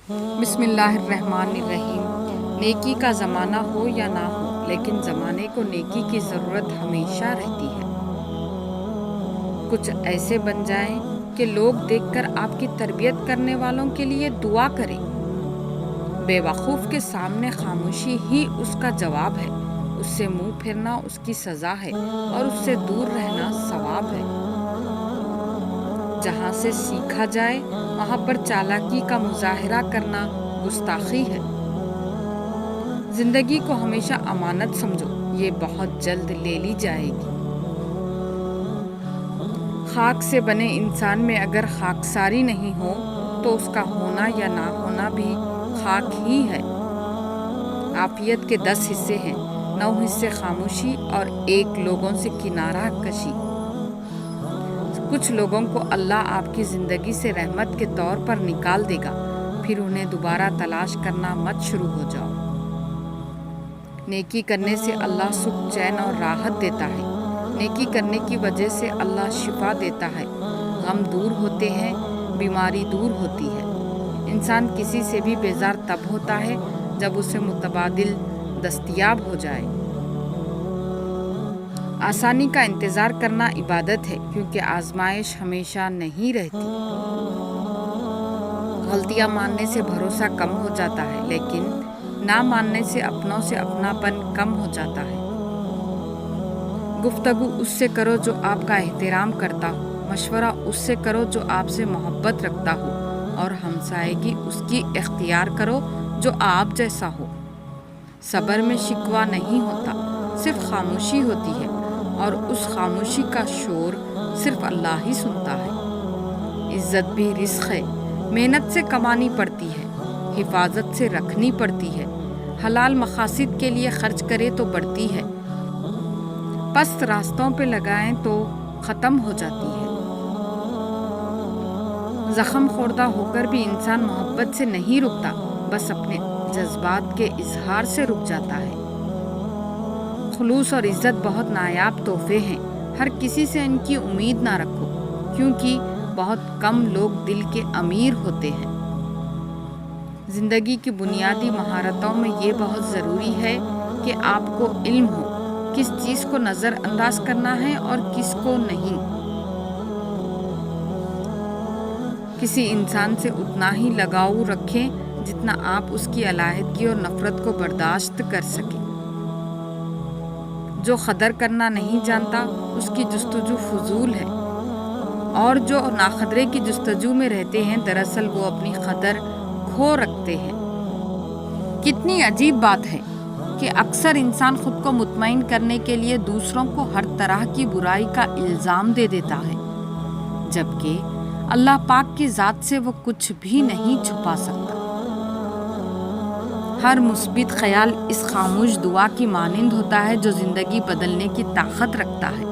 بسم اللہ الرحمن الرحیم۔ نیکی کا زمانہ ہو یا نہ ہو، لیکن زمانے کو نیکی کی ضرورت ہمیشہ رہتی ہے۔ کچھ ایسے بن جائیں کہ لوگ دیکھ کر آپ کی تربیت کرنے والوں کے لیے دعا کریں۔ بے وقوف کے سامنے خاموشی ہی اس کا جواب ہے، اس سے منہ پھرنا اس کی سزا ہے اور اس سے دور رہنا ثواب ہے۔ جہاں سے سیکھا جائے وہاں پر چالاکی کا مظاہرہ کرنا گستاخی ہے۔ زندگی کو ہمیشہ امانت سمجھو، یہ بہت جلد لے لی جائے گی۔ خاک سے بنے انسان میں اگر خاکساری نہیں ہو تو اس کا ہونا یا نہ ہونا بھی خاک ہی ہے۔ عافیت کے 10 حصے ہیں، 9 حصے خاموشی اور 1 لوگوں سے کنارہ کشی۔ کچھ لوگوں کو اللہ آپ کی زندگی سے رحمت کے طور پر نکال دے گا، پھر انہیں دوبارہ تلاش کرنا مت شروع ہو جاؤ۔ نیکی کرنے سے اللہ سکھ، چین اور راحت دیتا ہے۔ نیکی کرنے کی وجہ سے اللہ شفا دیتا ہے۔ غم دور ہوتے ہیں، بیماری دور ہوتی ہے۔ انسان کسی سے بھی بیزار تب ہوتا ہے جب اسے متبادل دستیاب ہو جائے۔ آسانی کا انتظار کرنا عبادت ہے، کیونکہ آزمائش ہمیشہ نہیں رہتی۔ غلطیاں ماننے سے بھروسہ کم ہو جاتا ہے، لیکن نہ ماننے سے اپنوں سے اپناپن کم ہو جاتا ہے۔ گفتگو اس سے کرو جو آپ کا احترام کرتا ہو، مشورہ اس سے کرو جو آپ سے محبت رکھتا ہو، اور ہمسائیگی اس کی اختیار کرو جو آپ جیسا ہو۔ صبر میں شکوہ نہیں ہوتا، صرف خاموشی ہوتی ہے، اور اس خاموشی کا شور صرف اللہ ہی سنتا ہے۔ عزت بھی رزق ہے، محنت سے کمانی پڑتی ہے، حفاظت سے رکھنی پڑتی ہے۔ حلال مقاصد کے لیے خرچ کرے تو بڑھتی ہے، پست راستوں پہ لگائیں تو ختم ہو جاتی ہے۔ زخم خوردہ ہو کر بھی انسان محبت سے نہیں رکتا، بس اپنے جذبات کے اظہار سے رک جاتا ہے۔ خلوص اور عزت بہت نایاب تحفے ہیں، ہر کسی سے ان کی امید نہ رکھو، کیونکہ بہت کم لوگ دل کے امیر ہوتے ہیں۔ زندگی کی بنیادی مہارتوں میں یہ بہت ضروری ہے کہ آپ کو علم ہو کس چیز کو نظر انداز کرنا ہے اور کس کو نہیں۔ کسی انسان سے اتنا ہی لگاؤ رکھیں جتنا آپ اس کی علیحدگی اور نفرت کو برداشت کر سکیں۔ جو قدر کرنا نہیں جانتا اس کی جستجو فضول ہے، اور جو ناقدرے کی جستجو میں رہتے ہیں دراصل وہ اپنی قدر کھو رکھتے ہیں۔ کتنی عجیب بات ہے کہ اکثر انسان خود کو مطمئن کرنے کے لیے دوسروں کو ہر طرح کی برائی کا الزام دے دیتا ہے، جبکہ اللہ پاک کی ذات سے وہ کچھ بھی نہیں چھپا سکتا۔ ہر مثبت خیال اس خاموش دعا کی مانند ہوتا ہے جو زندگی بدلنے کی طاقت رکھتا ہے۔